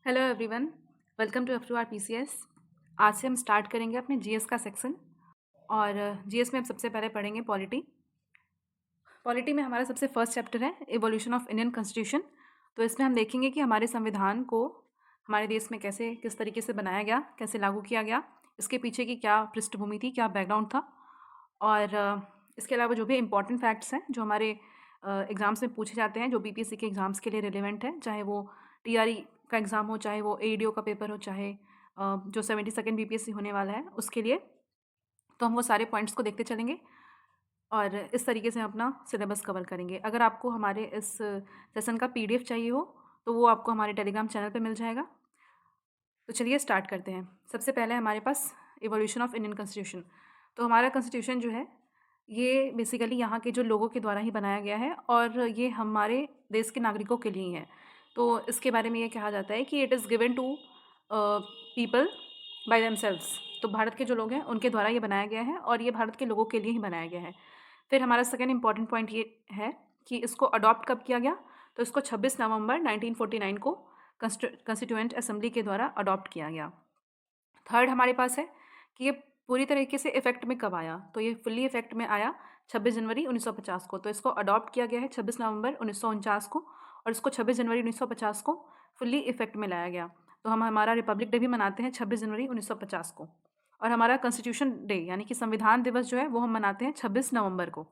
Hello everyone, welcome to R PCS. आज से हम स्टार्ट करेंगे अपने जीएस का सेक्शन। और जीएस में हम सबसे पहले पढ़ेंगे पॉलिटी। पॉलिटी में हमारा सबसे फर्स्ट चैप्टर है इवोल्यूशन ऑफ इंडियन कॉन्स्टिट्यूशन। तो इसमें हम देखेंगे कि हमारे संविधान को हमारे देश में कैसे किस तरीके से बनाया गया, कैसे लागू किया गया, इसके पीछे की क्या पृष्ठभूमि थी, क्या बैकग्राउंड था। और इसके अलावा जो भी इम्पोर्टेंट फैक्ट्स हैं जो हमारे एग्ज़ाम्स में पूछे जाते हैं, जो बीपीएससी के एग्ज़ाम्स के लिए रिलेवेंट है, चाहे वो टीआरई का एग्ज़ाम हो, चाहे वो एईडीओ का पेपर हो, चाहे जो 72nd बीपीएससी होने वाला है उसके लिए। तो हम वो सारे पॉइंट्स को देखते चलेंगे और इस तरीके से हम अपना सिलेबस कवर करेंगे। अगर आपको हमारे इस सेशन का पीडीएफ चाहिए हो तो वो आपको हमारे टेलीग्राम चैनल पे मिल जाएगा। तो चलिए स्टार्ट करते हैं। सबसे पहले हमारे पास इवोल्यूशन ऑफ इंडियन कॉन्स्टिट्यूशन। तो हमारा कॉन्स्टिट्यूशन जो है ये बेसिकली यहाँ के जो लोगों के द्वारा ही बनाया गया है और ये हमारे देश के नागरिकों के लिए ही है। तो इसके बारे में ये कहा जाता है कि it is given to people by themselves. तो भारत के जो लोग हैं उनके द्वारा ये बनाया गया है और ये भारत के लोगों के लिए ही बनाया गया है। फिर हमारा सेकेंड इंपॉर्टेंट पॉइंट ये है कि इसको अडॉप्ट कब किया गया। तो इसको 26 नवंबर 1949 को कंस्टिट्यूएंट असेंबली के द्वारा अडॉप्ट किया गया। थर्ड हमारे पास है कि ये पूरी तरीके से इफेक्ट में कब आया। तो ये फुल्ली इफेक्ट में आया 26 जनवरी 1950 को। तो इसको अडॉप्ट किया गया है 26 नवंबर 1949 को और इसको 26 जनवरी 1950 को फुल्ली इफेक्ट में लाया गया। तो हम हमारा रिपब्लिक डे भी मनाते हैं 26 जनवरी 1950 को। और हमारा कॉन्स्टिट्यूशन डे यानी कि संविधान दिवस जो है वो हम मनाते हैं 26 नवंबर को।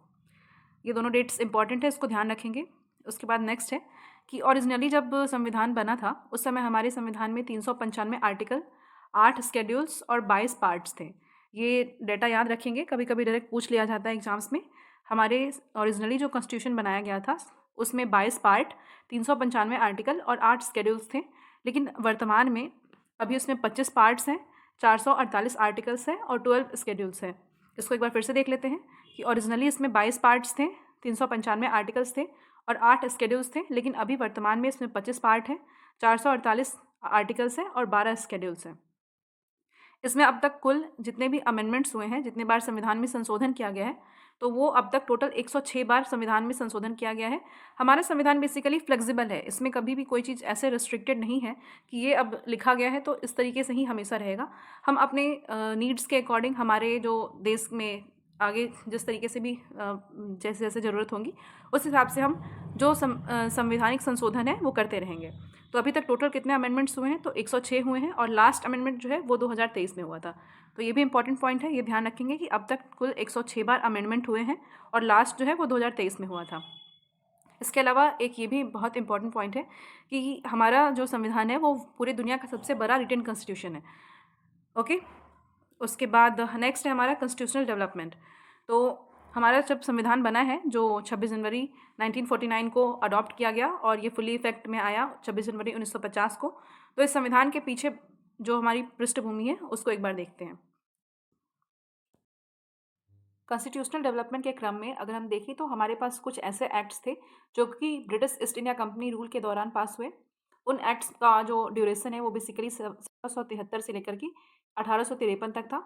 ये दोनों डेट्स इंपॉर्टेंट है, इसको ध्यान रखेंगे। उसके बाद नेक्स्ट है कि ओरिजिनली जब संविधान बना था उस समय हमारे संविधान में 395 आर्टिकल, 8 स्केड्यूल्स और 22 पार्ट्स थे। ये डेटा याद रखेंगे, कभी कभी डायरेक्ट पूछ लिया जाता है एग्जाम्स में। हमारे ओरिजिनली जो कॉन्स्टिट्यूशन बनाया गया था उसमें 22 पार्ट, 395 आर्टिकल और 8 स्केड्यूल्स थे। लेकिन वर्तमान में अभी उसमें 25 पार्ट्स हैं, 448 आर्टिकल्स हैं और 12 स्केड्यूल्स हैं। इसको एक बार फिर से देख लेते हैं कि ओरिजिनली इसमें 22 पार्ट्स थे, 395 आर्टिकल्स थे और 8 स्केड्यूल्स थे। लेकिन अभी वर्तमान में इसमें 25 पार्ट हैं, 448 आर्टिकल्स हैं और 12 स्केड्यूल्स हैं। इसमें अब तक कुल जितने भी अमेंडमेंट्स हुए हैं, जितने बार संविधान में संशोधन किया गया है, तो वो अब तक टोटल 106 बार संविधान में संशोधन किया गया है। हमारा संविधान बेसिकली फ्लेक्सिबल है, इसमें कभी भी कोई चीज़ ऐसे रिस्ट्रिक्टेड नहीं है कि ये अब लिखा गया है तो इस तरीके से ही हमेशा रहेगा। हम अपने नीड्स के अकॉर्डिंग हमारे जो देश में आगे जिस तरीके से भी जैसे जैसे ज़रूरत होगी उस हिसाब से हम जो संवैधानिक संशोधन है वो करते रहेंगे। तो अभी तक टोटल कितने अमेंडमेंट्स हुए हैं? तो 106 हुए हैं और लास्ट अमेंडमेंट जो है वो 2023 में हुआ था। तो ये भी इंपॉर्टेंट पॉइंट है, ये ध्यान रखेंगे कि अब तक कुल 106 बार अमेंडमेंट हुए हैं और लास्ट जो है वो 2023 में हुआ था। इसके अलावा एक ये भी बहुत इंपॉर्टेंट पॉइंट है कि हमारा जो संविधान है वो पूरी दुनिया का सबसे बड़ा रिटन कॉन्स्टिट्यूशन है। ओके, उसके बाद नेक्स्ट है हमारा कॉन्स्टिट्यूशनल डेवलपमेंट। तो हमारा जब संविधान बना है जो 26 जनवरी 1949 को अडॉप्ट किया गया और ये फुली इफेक्ट में आया 26 जनवरी 1950 को। तो इस संविधान के पीछे जो हमारी पृष्ठभूमि है उसको एक बार देखते हैं। कॉन्स्टिट्यूशनल डेवलपमेंट के क्रम में अगर हम देखें तो हमारे पास कुछ ऐसे एक्ट्स थे जो कि British east India company rule के दौरान पास हुए। उन एक्ट्स का जो ड्यूरेशन है वो बेसिकली 1773 से लेकर के 1853 तक था।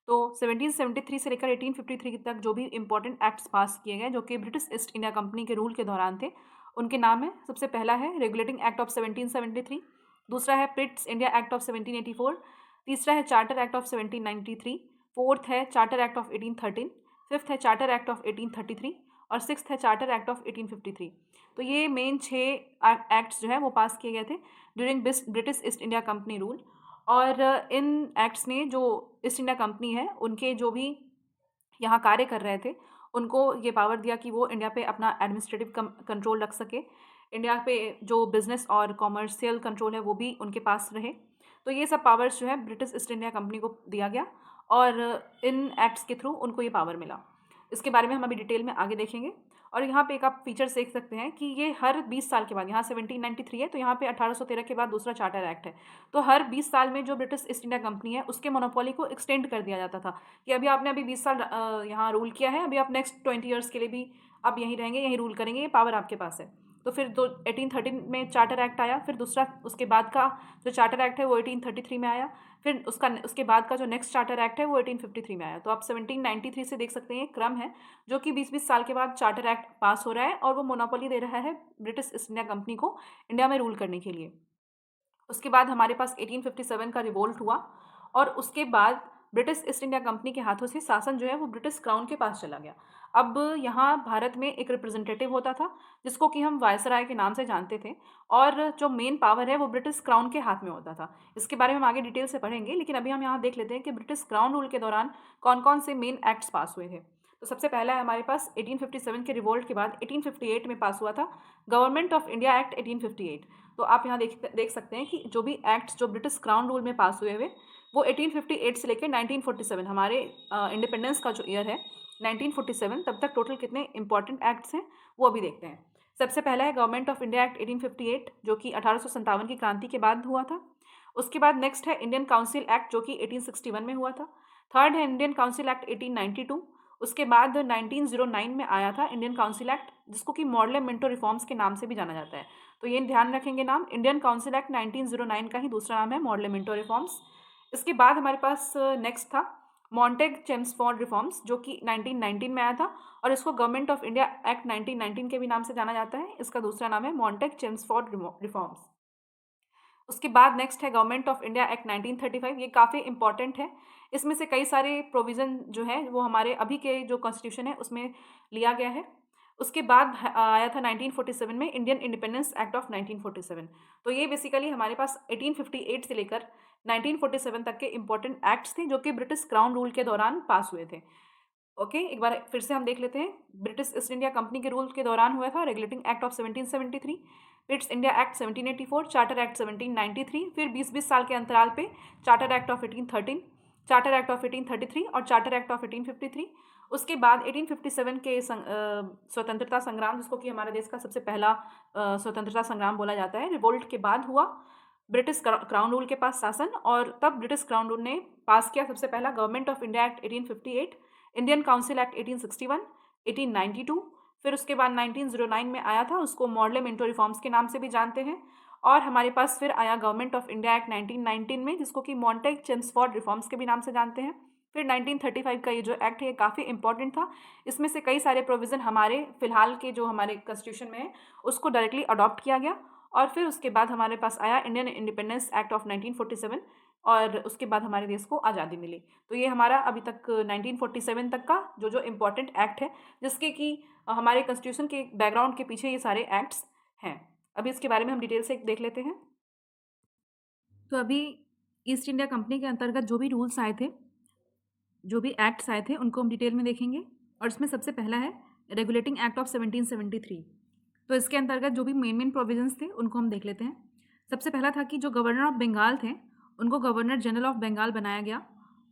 तो 1773 से लेकर 1853 तक जो भी इंपॉर्टेंट एक्ट्स पास किए गए जो कि ब्रिटिश ईस्ट इंडिया कंपनी के रूल के दौरान थे, उनके नाम है। सबसे पहला है रेगुलेटिंग एक्ट ऑफ 1773, दूसरा है प्रिट्स इंडिया एक्ट ऑफ 1784, तीसरा है चार्टर एक्ट ऑफ 1793, फोर्थ है चार्टर एक्ट ऑफ 1813, फिफ्थ है चार्टर एक्ट ऑफ 1833 और सिक्स्थ है चार्टर एक्ट ऑफ 1853। तो ये मेन 6 एक्ट्स जो है वो पास किए गए थे during British east India company rule. और इन एक्ट्स ने जो ईस्ट इंडिया कंपनी है उनके जो भी यहाँ कार्य कर रहे थे उनको ये पावर दिया कि वो इंडिया पे अपना एडमिनिस्ट्रेटिव कंट्रोल रख सके। इंडिया पे जो बिजनेस और कॉमर्शियल कंट्रोल है वो भी उनके पास रहे। तो ये सब पावर्स जो है ब्रिटिश ईस्ट इंडिया कंपनी को दिया गया और इन एक्ट्स के थ्रू उनको ये पावर मिला। इसके बारे में हम अभी डिटेल में आगे देखेंगे। और यहाँ पे एक आप फीचर्स देख सकते हैं कि ये हर 20 साल के बाद, यहाँ 1793 है तो यहाँ पे 1813 के बाद दूसरा चार्टर एक्ट है। तो हर 20 साल में जो ब्रिटिश ईस्ट इंडिया कंपनी है उसके मोनोपोली को एक्सटेंड कर दिया जाता था कि अभी आपने अभी 20 साल यहाँ रूल किया है, अभी आप नेक्स्ट 20 ईयर्स के लिए भी आप यहीं रहेंगे, यहीं रूल करेंगे, ये पावर आपके पास है। तो फिर 1813 में चार्टर एक्ट आया, फिर दूसरा उसके बाद का जो चार्टर एक्ट है वो 1833 में आया, फिर उसके बाद का जो नेक्स्ट चार्टर एक्ट है वो 1853 में आया। तो आप 1793 से देख सकते हैं एक क्रम है जो कि 20-20 साल के बाद चार्टर एक्ट पास हो रहा है और वो मोनोपोली दे रहा है ब्रिटिश ईस्ट इंडिया कंपनी को इंडिया में रूल करने के लिए। उसके बाद हमारे पास 1857 का रिवोल्ट हुआ और उसके बाद ब्रिटिश ईस्ट इंडिया कंपनी के हाथों से शासन जो है वो ब्रिटिश क्राउन के पास चला गया। अब यहाँ भारत में एक रिप्रेजेंटेटिव होता था जिसको कि हम वायसराय के नाम से जानते थे, और जो मेन पावर है वो ब्रिटिश क्राउन के हाथ में होता था। इसके बारे में हम आगे डिटेल से पढ़ेंगे, लेकिन अभी हम यहाँ देख लेते हैं कि ब्रिटिश क्राउन रूल के दौरान कौन कौन से मेन एक्ट्स पास हुए थे। तो सबसे पहला है हमारे पास 1857 के रिवोल्ट के बाद 1858 में पास हुआ था गवर्नमेंट ऑफ इंडिया एक्ट 1858। तो आप यहाँ देख सकते हैं कि जो भी एक्ट्स जो ब्रिटिश क्राउन रूल में पास हुए हुए वो 1858 से लेकर 1947 हमारे इंडिपेंडेंस का जो ईयर है 1947 तब तक टोटल कितने इंपॉर्टेंट एक्ट्स हैं वो अभी देखते हैं। सबसे पहला है गवर्नमेंट ऑफ इंडिया एक्ट 1858 जो कि 1857 की क्रांति के बाद हुआ था। उसके बाद नेक्स्ट है इंडियन काउंसिल एक्ट जो कि 1861 में हुआ था। थर्ड है इंडियन काउंसिल एक्ट 1892। उसके बाद 1909 में आया था इंडियन काउंसिल एक्ट जिसको कि मॉडल मिंटो रिफॉर्म्स के नाम से भी जाना जाता है। तो ये ध्यान रखेंगे नाम, इंडियन काउंसिल एक्ट 1909 का ही दूसरा नाम है मॉडल मिंटो रिफॉर्म्स। इसके बाद हमारे पास नेक्स्ट था मॉन्टेग चेम्सफोर्ड रिफॉर्म्स जो कि 1919 में आया था, और इसको गवर्नमेंट ऑफ इंडिया एक्ट 1919 के भी नाम से जाना जाता है। इसका दूसरा नाम है मॉन्टेग चेम्सफोर्ड रिफॉर्म्स। उसके बाद नेक्स्ट है गवर्नमेंट ऑफ इंडिया एक्ट 1935। ये काफ़ी इंपॉर्टेंट है, इसमें से कई सारे प्रोविज़न जो है वो हमारे अभी के जो कॉन्स्टिट्यूशन है उसमें लिया गया है। उसके बाद आया था 1947 में इंडियन इंडिपेंडेंस एक्ट ऑफ 1947। तो ये बेसिकली हमारे पास 1858 से लेकर 1947 तक के इंपॉर्टेंट एक्ट्स थे जो कि ब्रिटिश क्राउन रूल के दौरान पास हुए थे। ओके, एक बार फिर से हम देख लेते हैं। ब्रिटिश ईस्ट इंडिया कंपनी के रूल के दौरान हुआ था regulating act of 1773, British India act 1784, charter act 1793, फिर 20-20 साल के अंतराल पे charter act of 1813, charter act of 1833 और चार्टर एक्ट ऑफ 1853। उसके बाद 1857 के स्वतंत्रता संग्राम जिसको कि हमारे देश का सबसे पहला स्वतंत्रता संग्राम बोला जाता है, रिवोल्ट के बाद हुआ ब्रिटिश क्राउन रूल के पास शासन, और तब ब्रिटिश क्राउन रूल ने पास किया सबसे पहला government of India act 1858, Indian council act 1861, 1892, फिर उसके बाद 1909 में आया था उसको मॉडल मिंटो रिफॉर्म्स के नाम से भी जानते हैं, और हमारे पास फिर आया गवर्नमेंट ऑफ इंडिया एक्ट 1919 में जिसको कि मॉन्टेग चेम्सफोर्ड रिफॉर्म्स के भी नाम से जानते हैं। फिर 1935 का ये जो एक्ट है ये काफ़ी इंपॉर्टेंट था, इसमें से कई सारे प्रोविज़न हमारे फिलहाल के जो हमारे कॉन्स्टिट्यूशन में है उसको डायरेक्टली अडॉप्ट किया गया। और फिर उसके बाद हमारे पास आया इंडियन इंडिपेंडेंस एक्ट ऑफ 1947, और उसके बाद हमारे देश को आज़ादी मिली। तो ये हमारा अभी तक 1947 तक का जो इम्पोर्टेंट एक्ट है जिसके कि हमारे कॉन्स्टिट्यूशन के बैकग्राउंड के पीछे ये सारे एक्ट्स हैं। अभी इसके बारे में हम डिटेल से देख लेते हैं। तो अभी ईस्ट इंडिया कंपनी के अंतर्गत जो भी रूल्स आए थे, जो भी एक्ट्स आए थे उनको हम डिटेल में देखेंगे, और इसमें सबसे पहला है रेगुलेटिंग एक्ट ऑफ 1773। तो इसके अंतर्गत जो भी मेन प्रोविजंस थे उनको हम देख लेते हैं। सबसे पहला था कि जो गवर्नर ऑफ बंगाल थे उनको गवर्नर जनरल ऑफ बंगाल बनाया गया,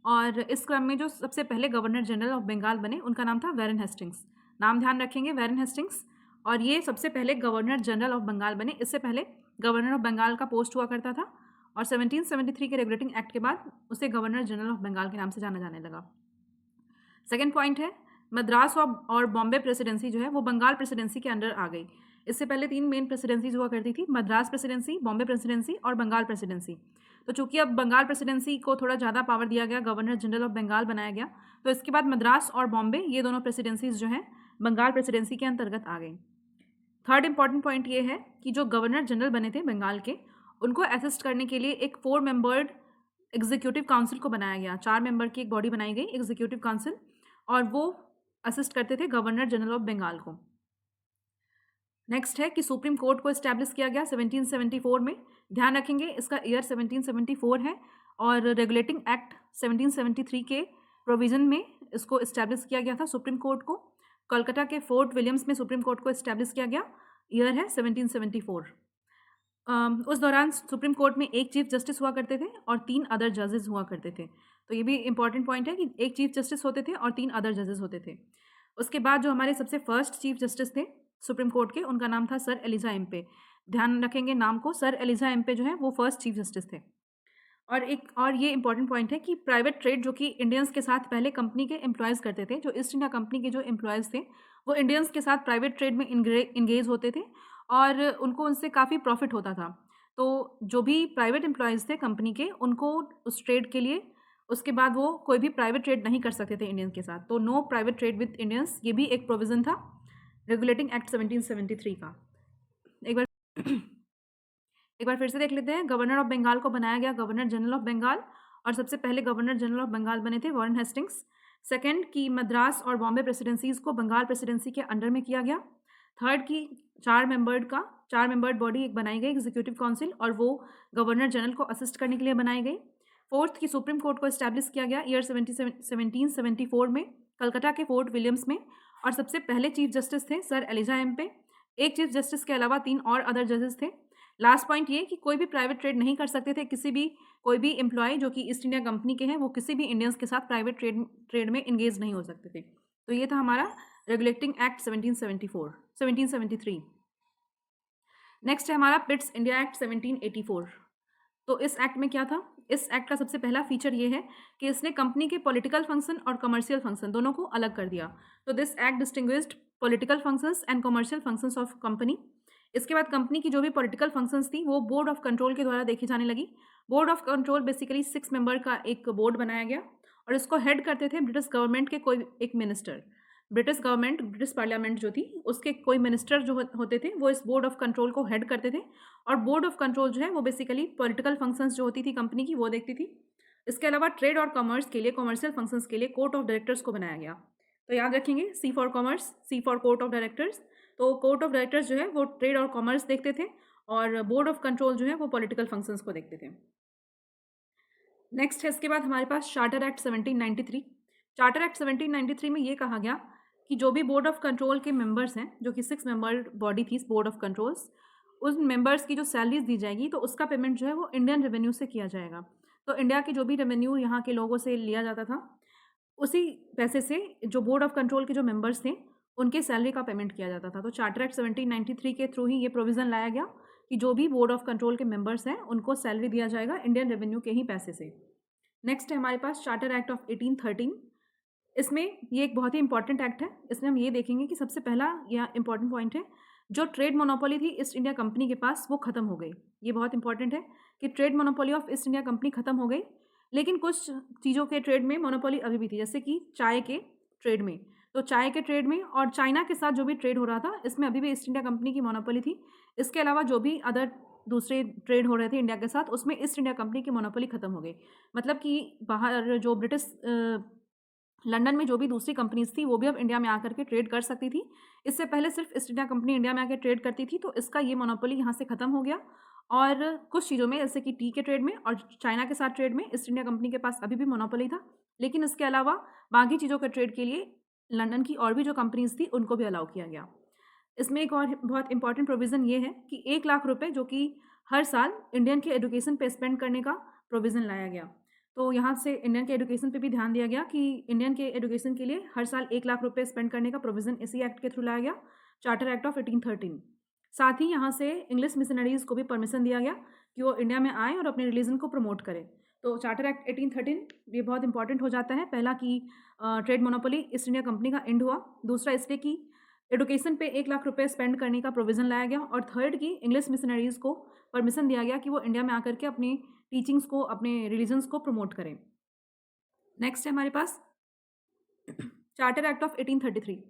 और इस क्रम में जो सबसे पहले गवर्नर जनरल ऑफ बंगाल बने उनका नाम था वैरन हेस्टिंग्स। नाम ध्यान रखेंगे, वैरन हेस्टिंग्स। और ये सबसे पहले गवर्नर जनरल ऑफ बंगाल बने, इससे पहले गवर्नर ऑफ बंगाल का पोस्ट हुआ करता था, और 1773 के रेगुलेटिंग एक्ट के बाद उसे गवर्नर जनरल ऑफ बंगाल के नाम से जाना जाने लगा। सेकेंड पॉइंट है मद्रास और बॉम्बे प्रेसिडेंसी जो है वो बंगाल प्रेसिडेंसी के अंडर आ गई। इससे पहले 3 मेन प्रेसिडेंसीज हुआ करती थी, मद्रास प्रेसिडेंसी, बॉम्बे प्रेसिडेंसी और बंगाल प्रेसिडेंसी। तो चूंकि अब बंगाल प्रेसिडेंसी को थोड़ा ज़्यादा पावर दिया गया, गवर्नर जनरल ऑफ बंगाल बनाया गया, तो इसके बाद मद्रास और बॉम्बे ये दोनों प्रेसिडेंसीज जो हैं बंगाल प्रेसिडेंसी के अंतर्गत आ गई। थर्ड इंपॉर्टेंट पॉइंट ये है कि जो गवर्नर जनरल बने थे बंगाल के उनको असिस्ट करने के लिए एक 4 मेंबर्ड एग्जीक्यूटिव काउंसिल को बनाया गया। 4 मेंबर की एक बॉडी बनाई गई एग्जीक्यूटिव काउंसिल, और वो असिस्ट करते थे गवर्नर जनरल ऑफ बंगाल को। नेक्स्ट है कि सुप्रीम कोर्ट को इस्टेब्लिश किया गया 1774 में। ध्यान रखेंगे इसका ईयर 1774 है, और रेगुलेटिंग एक्ट 1773 के प्रोविज़न में इसको इस्टेब्लिश किया गया था सुप्रीम कोर्ट को। कोलकाता के फोर्ट विलियम्स में सुप्रीम कोर्ट को इस्टेब्लिश किया गया, ईयर है 1774। उस दौरान सुप्रीम कोर्ट में एक चीफ जस्टिस हुआ करते थे और 3 अदर जजेस हुआ करते थे। तो ये भी इंपॉर्टेंट पॉइंट है कि एक चीफ जस्टिस होते थे और 3 अदर जजेस होते थे। उसके बाद जो हमारे सबसे फर्स्ट चीफ जस्टिस थे सुप्रीम कोर्ट के उनका नाम था सर एलिजा एम्पे। ध्यान रखेंगे नाम को, सर एलिजा एम्पे जो है वो फर्स्ट चीफ जस्टिस थे। और ये इंपॉर्टेंट पॉइंट है कि प्राइवेट ट्रेड जो कि इंडियंस के साथ पहले कंपनी के एम्प्लॉयज़ करते थे, जो ईस्ट इंडिया कंपनी के जो एम्प्लॉयज़ थे वो इंडियंस के साथ प्राइवेट ट्रेड में इंगेज होते थे, और उनको उनसे काफ़ी प्रॉफिट होता था। तो जो भी प्राइवेट एम्प्लॉयज़ थे कंपनी के उनको उस ट्रेड के लिए उसके बाद वो कोई भी प्राइवेट ट्रेड नहीं कर सकते थे इंडियंस के साथ। तो no private trade with Indians, ये भी एक प्रोविज़न था रेगुलेटिंग एक्ट 1773 का। एक बार एक बार फिर से देख लेते हैं। गवर्नर ऑफ बंगाल को बनाया गया गवर्नर जनरल ऑफ बंगाल, और सबसे पहले गवर्नर जनरल ऑफ बंगाल बने थे वॉरेन हेस्टिंग्स। सेकंड की मद्रास और बॉम्बे प्रेसिडेंसीज को बंगाल प्रेसिडेंसी के अंडर में किया गया। थर्ड की 4 मेंबर्ड बॉडी एक बनाई गई एग्जीक्यूटिव काउंसिल, और वो गवर्नर जनरल को असिस्ट करने के लिए बनाई गई। फोर्थ की सुप्रीम कोर्ट को इस्टेब्लिश किया गया ईयर 1774 में कलकत्ता के फोर्ट विलियम्स में, और सबसे पहले चीफ जस्टिस थे सर एलिजा एम्पे। एक चीफ जस्टिस के अलावा 3 और अदर जजेस थे। लास्ट पॉइंट ये कि कोई भी प्राइवेट ट्रेड नहीं कर सकते थे, कोई भी एम्प्लॉय जो कि ईस्ट इंडिया कंपनी के हैं वो किसी भी इंडियंस के साथ प्राइवेट ट्रेड में इंगेज नहीं हो सकते थे। तो ये था हमारा रेगुलेटिंग एक्ट 1773। नेक्स्ट है हमारा पिट्स इंडिया एक्ट 1784। तो इस एक्ट में क्या था? इस एक्ट का सबसे पहला फीचर ये है कि इसने कंपनी के पॉलिटिकल फंक्शन और कमर्शियल फंक्शन दोनों को अलग कर दिया। तो this act distinguished political functions and commercial functions of company. इसके बाद कंपनी की जो भी पॉलिटिकल फंक्शंस थी वो बोर्ड ऑफ कंट्रोल के द्वारा देखी जाने लगी। Board of control basically 6 member का एक बोर्ड बनाया गया, और इसको हेड करते थे ब्रिटिश गवर्नमेंट के कोई एक मिनिस्टर। ब्रिटिश पार्लियामेंट जो थी उसके कोई मिनिस्टर जो होते थे वो इस बोर्ड ऑफ कंट्रोल को हेड करते थे, और बोर्ड ऑफ कंट्रोल जो है वो बेसिकली पॉलिटिकल फंक्शंस जो होती थी कंपनी की वो देखती थी। इसके अलावा ट्रेड और कॉमर्स के लिए, कमर्शियल फंक्शंस के लिए कोर्ट ऑफ डायरेक्टर्स को बनाया गया। तो याद रखेंगे, C for commerce, C for court of directors. तो कोर्ट ऑफ डायरेक्टर्स जो है वो ट्रेड और कॉमर्स देखते थे, और बोर्ड ऑफ कंट्रोल जो है वो पॉलिटिकल फंक्शंस को देखते थे। नेक्स्ट है इसके बाद हमारे पास चार्टर एक्ट 1793। चार्टर एक्ट 1793 में ये कहा गया कि जो भी बोर्ड ऑफ कंट्रोल के मेंबर्स हैं, जो कि 6 मेंबर बॉडी थी बोर्ड ऑफ कंट्रोल्स, उन मेंबर्स की जो सैलरीज दी जाएगी तो उसका पेमेंट जो है वो इंडियन रेवेन्यू से किया जाएगा। तो इंडिया के जो भी रेवेन्यू यहाँ के लोगों से लिया जाता था उसी पैसे से जो बोर्ड ऑफ कंट्रोल के जो मेंबर्स थे उनके सैलरी का पेमेंट किया जाता था। तो चार्टर एक्ट 1793 के थ्रू ही ये प्रोविज़न लाया गया कि जो भी बोर्ड ऑफ कंट्रोल के मेंबर्स हैं उनको सैलरी दिया जाएगा इंडियन रेवेन्यू के ही पैसे से। नेक्स्ट है हमारे पास चार्टर एक्ट ऑफ 1813। इसमें ये एक बहुत ही इंपॉर्टेंट एक्ट है। इसमें हम ये देखेंगे कि सबसे पहला यह इंपॉर्टेंट पॉइंट है, जो ट्रेड मोनोपोली थी ईस्ट इंडिया कंपनी के पास वो ख़त्म हो गई। ये बहुत इंपॉर्टेंट है कि trade monopoly of East India company ख़त्म हो गई, लेकिन कुछ चीज़ों के ट्रेड में मोनोपोली अभी भी थी, जैसे कि चाय के ट्रेड में। तो चाय के ट्रेड में और चाइना के साथ जो भी ट्रेड हो रहा था इसमें अभी भी ईस्ट इंडिया कंपनी की मोनोपोली थी। इसके अलावा जो भी अदर दूसरे ट्रेड हो रहे थे इंडिया के साथ उसमें ईस्ट इंडिया कंपनी की मोनोपोली ख़त्म हो गई। मतलब कि बाहर जो ब्रिटिश लंदन में जो भी दूसरी कंपनीज थी वो भी अब इंडिया में आकर के ट्रेड कर सकती थी। इससे पहले सिर्फ ईस्ट इंडिया कंपनी इंडिया में आकर ट्रेड करती थी, तो इसका ये मोनोपोली यहाँ से ख़त्म हो गया। और कुछ चीज़ों में जैसे कि टी के ट्रेड में और चाइना के साथ ट्रेड में ईस्ट इंडिया कंपनी के पास अभी भी मोनोपोली था, लेकिन इसके अलावा बाकी चीज़ों के ट्रेड के लिए लंदन की और भी जो कंपनीज थी उनको भी अलाउ किया गया। इसमें एक और बहुत इंपॉर्टेंट प्रोविज़न ये है कि 1 लाख रुपये जो कि हर साल इंडियन के एजुकेशन पे स्पेंड करने का प्रोविज़न लाया गया। तो यहाँ से इंडियन के एजुकेशन पे भी ध्यान दिया गया कि इंडियन के एजुकेशन के लिए हर साल 1 लाख रुपये स्पेंड करने का प्रोविज़न इसी एक्ट के थ्रू लाया गया, चार्टर एक्ट ऑफ 1813। साथ ही यहाँ से इंग्लिश मिशनरीज़ को भी परमिशन दिया गया कि वो इंडिया में आएँ और अपने रिलीजन को प्रमोट करें। तो चार्टर एक्ट 1813 ये बहुत इंपॉर्टेंट हो जाता है। पहला कि trade monopoly east India company का एंड हुआ, दूसरा इसलिए कि एजुकेशन पे 1 लाख रुपये स्पेंड करने का प्रोविज़न लाया गया, और थर्ड की इंग्लिश मिशनरीज़ को परमिशन दिया गया कि वो इंडिया में आकर के अपनी टीचिंग्स को, अपने रिलीजन्स को प्रमोट करें। नेक्स्ट है हमारे पास चार्टर एक्ट ऑफ 1833।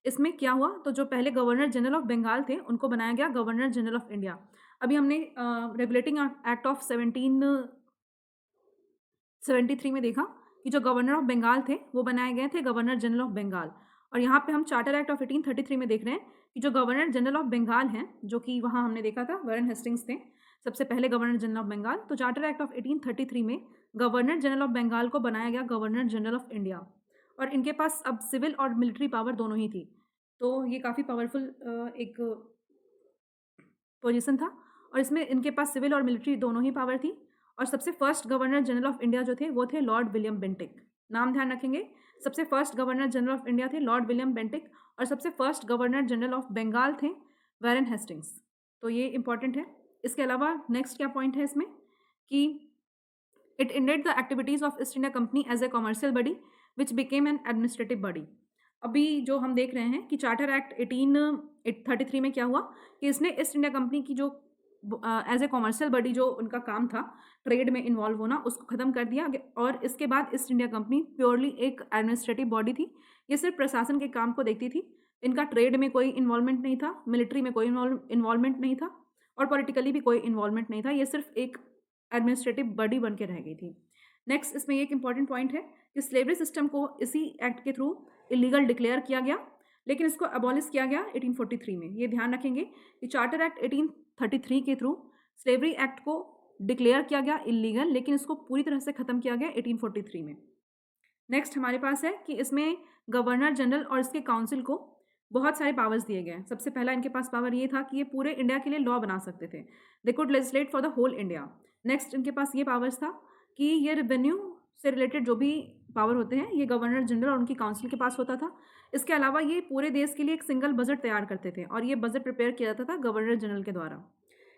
इसमें क्या हुआ, तो जो पहले गवर्नर जनरल ऑफ बंगाल थे उनको बनाया गया गवर्नर जनरल ऑफ इंडिया। अभी हमने रेगुलेटिंग एक्ट ऑफ 1773 में देखा कि जो गवर्नर ऑफ बंगाल थे वो बनाए गए थे गवर्नर जनरल ऑफ बंगाल, और यहाँ पे हम चार्टर एक्ट ऑफ 1833 में देख रहे हैं कि जो गवर्नर जनरल ऑफ बंगाल हैं, जो कि वहाँ हमने देखा था वॉरेन हेस्टिंग्स थे सबसे पहले गवर्नर जनरल ऑफ बंगाल। तो चार्टर एक्ट ऑफ 1833 में गवर्नर जनरल ऑफ बंगाल को बनाया गया गवर्नर जनरल ऑफ इंडिया, और इनके पास अब सिविल और मिलिट्री पावर दोनों ही थी। तो ये काफ़ी पावरफुल एक पोजीशन था, और इसमें इनके पास सिविल और मिलिट्री दोनों ही पावर थी। और सबसे first governor general of India जो थे वो थे लॉर्ड विलियम बेंटिक। नाम ध्यान रखेंगे, सबसे first governor general of India थे लॉर्ड विलियम बेंटिक, और सबसे first governor general of Bengal थे वॉरेन हेस्टिंग्स। तो ये इंपॉर्टेंट है। इसके अलावा नेक्स्ट क्या पॉइंट है इसमें कि it ended the activities of East India Company as a commercial body which became an administrative body. अभी जो हम देख रहे हैं कि चार्टर एक्ट 1833 में क्या हुआ कि इसने ईस्ट इंडिया कंपनी की जो एज ए कॉमर्शियल बॉडी जो उनका काम था ट्रेड में इन्वॉल्व होना उसको ख़त्म कर दिया, और इसके बाद ईस्ट इंडिया कंपनी प्योरली एक एडमिनिस्ट्रेटिव बॉडी थी। ये सिर्फ प्रशासन के काम को देखती थी, इनका ट्रेड में कोई इन्वॉल्वमेंट नहीं था, मिलिट्री में कोई इन्वॉल्वमेंट नहीं था, और पॉलिटिकली भी कोई इन्वॉल्वमेंट नहीं था, ये सिर्फ एक एडमिनिस्ट्रेटिव बॉडी बन के रह गई थी। नेक्स्ट इसमें एक इंपॉर्टेंट पॉइंट है कि स्लेवरी सिस्टम को इसी एक्ट के थ्रू इलीगल डिक्लेयर किया गया, लेकिन इसको अबॉलिश किया गया 1843 में। ये ध्यान रखेंगे कि चार्टर एक्ट 1833 के थ्रू स्लेवरी एक्ट को डिक्लेयर किया गया इलीगल, लेकिन इसको पूरी तरह से ख़त्म किया गया 1843 में। नेक्स्ट हमारे पास है कि इसमें गवर्नर जनरल और इसके काउंसिल को बहुत सारे पावर्स दिए गए हैं। सबसे पहला इनके पास पावर ये था कि ये पूरे इंडिया के लिए लॉ बना सकते थे, they could legislate for the whole India. Next इनके पास ये पावर्स था कि ये रेवेन्यू से रिलेटेड जो भी पावर होते हैं ये गवर्नर जनरल और उनकी काउंसिल के पास होता था। इसके अलावा ये पूरे देश के लिए एक सिंगल बजट तैयार करते थे और ये बजट प्रिपेयर किया जाता था गवर्नर जनरल के द्वारा।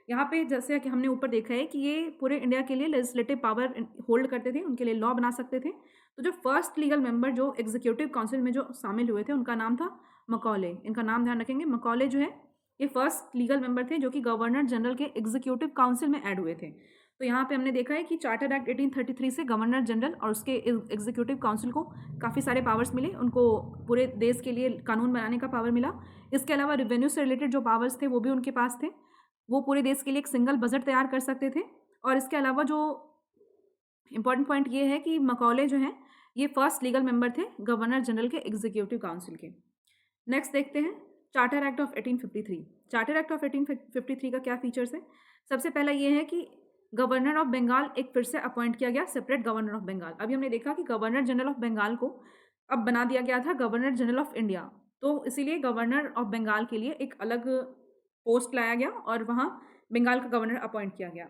यहाँ पे जैसे कि हमने ऊपर देखा है कि ये पूरे इंडिया के लिए लेजिस्लेटिव पावर होल्ड करते थे, उनके लिए लॉ बना सकते थे। तो जो फर्स्ट लीगल मेंबर जो एग्जीक्यूटिव काउंसिल में जो शामिल हुए थे उनका नाम था मकॉले। इनका नाम ध्यान रखेंगे, मकॉले जो है ये फर्स्ट लीगल मेंबर थे जो कि गवर्नर जनरल के एग्जीक्यूटिव काउंसिल में ऐड हुए थे। तो यहाँ पे हमने देखा है कि चार्टर एक्ट 1833 से गवर्नर जनरल और उसके एग्जीक्यूटिव काउंसिल को काफ़ी सारे पावर्स मिले, उनको पूरे देश के लिए कानून बनाने का पावर मिला। इसके अलावा रेवेन्यू से रिलेटेड जो पावर्स थे वो भी उनके पास थे, वो पूरे देश के लिए एक सिंगल बजट तैयार कर सकते थे। और इसके अलावा जो इम्पॉर्टेंट पॉइंट ये है कि मकॉले जो हैं ये फर्स्ट लीगल मेंबर थे गवर्नर जनरल के एग्जीक्यूटिव काउंसिल के। नेक्स्ट देखते हैं charter act of 1853। Charter act of 1853 का क्या फीचर्स है? सबसे पहला ये है कि गवर्नर ऑफ बंगाल एक फिर से अपॉइंट किया गया, सेपरेट गवर्नर ऑफ बंगाल। अभी हमने देखा कि गवर्नर जनरल ऑफ बंगाल को अब बना दिया गया था गवर्नर जनरल ऑफ इंडिया, तो इसीलिए गवर्नर ऑफ बंगाल के लिए एक अलग पोस्ट लाया गया और वहाँ बंगाल का गवर्नर अपॉइंट किया गया।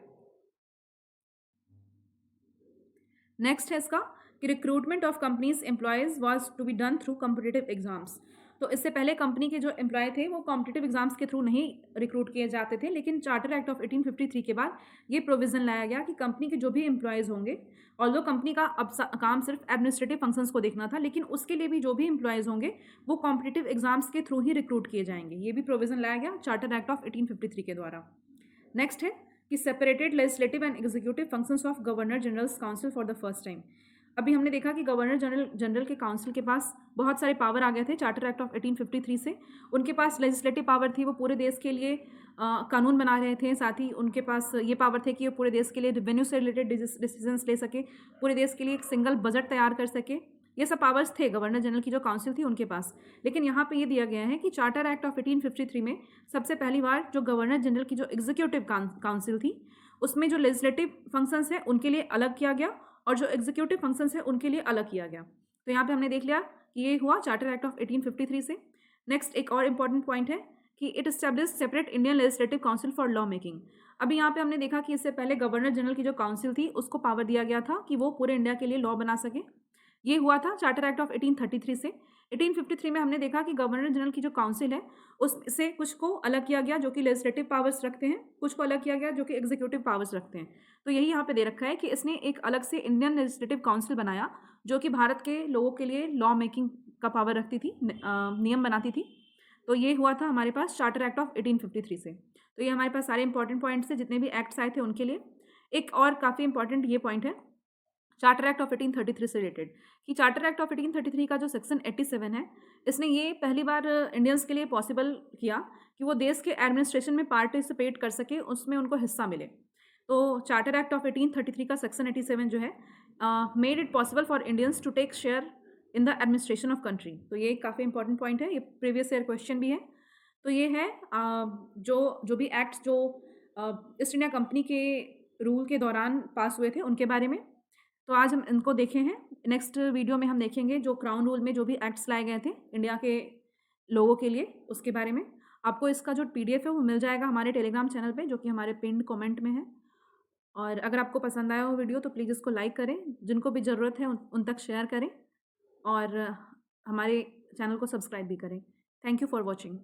नेक्स्ट है इसका कि recruitment of companies employees was to be done through competitive exams. तो इससे पहले कंपनी के जो एम्प्लॉय थे वो कॉम्पिटिटिव एग्जाम्स के थ्रू नहीं रिक्रूट किए जाते थे, लेकिन चार्टर एक्ट ऑफ 1853 के बाद ये प्रोविज़न लाया गया कि कंपनी के जो भी एम्प्लॉयज़ होंगे, ऑल्दो कंपनी का अब काम सिर्फ एडमिनिस्ट्रेटिव फंक्शंस को देखना था, लेकिन उसके लिए भी जो भी एम्प्लॉयज़ होंगे वो कॉम्पिटिटिव एग्जाम्स के थ्रू ही रिक्रूट किए जाएंगे। ये भी प्रोविज़न लाया गया चार्टर एक्ट ऑफ 1853 के द्वारा। नेक्स्ट है कि separated legislative and executive functions of governor generals council for the first time. अभी हमने देखा कि गवर्नर जनरल के काउंसिल के पास बहुत सारे पावर आ गए थे चार्टर एक्ट ऑफ 1853 से। उनके पास लेजिस्लेटिव पावर थी, वो पूरे देश के लिए कानून बना रहे थे, साथ ही उनके पास ये पावर थे कि वो पूरे देश के लिए रेवेन्यू से रिलेटेड डिसीजंस ले सके, पूरे देश के लिए एक सिंगल बजट तैयार कर सके। ये सब पावर्स थे गवर्नर जनरल की जो काउंसिल थी उनके पास। लेकिन यहाँ पे ये दिया गया है कि चार्टर एक्ट ऑफ 1853 में सबसे पहली बार जो गवर्नर जनरल की जो एग्जीक्यूटिव काउंसिल थी उसमें जो लेजिस्लेटिव फंक्शंस हैं उनके लिए अलग किया गया और जो एग्जीक्यूटिव फंक्शंस हैं उनके लिए अलग किया गया। तो यहाँ पे हमने देख लिया कि ये हुआ चार्टर एक्ट ऑफ 1853 से। नेक्स्ट एक और इम्पॉर्टेंट पॉइंट है कि it establish separate Indian legislative council for law making. अभी यहाँ पे हमने देखा कि इससे पहले गवर्नर जनरल की जो काउंसिल थी उसको पावर दिया गया था कि वो पूरे इंडिया के लिए लॉ बना सके। ये हुआ था चार्टर एक्ट ऑफ 1833 से। 1853 में हमने देखा कि गवर्नर जनरल की जो काउंसिल है उससे कुछ को अलग किया गया जो कि लेजिस्लेटिव पावर्स रखते हैं, कुछ को अलग किया गया जो कि एग्जीक्यूटिव पावर्स रखते हैं। तो यही यहाँ पे दे रखा है कि इसने एक अलग से इंडियन लेजिस्लेटिव काउंसिल बनाया जो कि भारत के लोगों के लिए लॉ मेकिंग का पावर रखती थी, नियम बनाती थी। तो ये हुआ था हमारे पास चार्टर एक्ट ऑफ 1853 से। तो ये हमारे पास सारे इंपॉर्टेंट पॉइंट्स थे जितने भी एक्ट्स आए थे उनके लिए। एक और काफ़ी इंपॉर्टेंट ये पॉइंट है चार्टर एक्ट ऑफ 1833 से रिलेटेड कि चार्टर एक्ट ऑफ 1833 का जो सेक्शन 87 है इसने ये पहली बार इंडियंस के लिए पॉसिबल किया कि वो देश के एडमिनिस्ट्रेशन में पार्टिसिपेट कर सके, उसमें उनको हिस्सा मिले। तो चार्टर एक्ट ऑफ 1833 का सेक्शन 87 जो है made it possible for Indians to take share in the administration of country. तो ये काफ़ी इंपॉर्टेंट पॉइंट है, ये प्रीवियस ईयर क्वेश्चन भी है। तो ये है जो भी एक्ट्स जो ईस्ट इंडिया कंपनी के रूल के दौरान पास हुए थे उनके बारे में। तो आज हम इनको देखे हैं। नेक्स्ट वीडियो में हम देखेंगे जो क्राउन रूल में जो भी एक्ट्स लाए गए थे इंडिया के लोगों के लिए उसके बारे में। आपको इसका जो PDF है वो मिल जाएगा हमारे टेलीग्राम चैनल पे जो कि हमारे पिन्ड कमेंट में है। और अगर आपको पसंद आया हो वीडियो तो प्लीज़ इसको लाइक करें, जिनको भी ज़रूरत है उन तक शेयर करें और हमारे चैनल को सब्सक्राइब भी करें। Thank you for watching.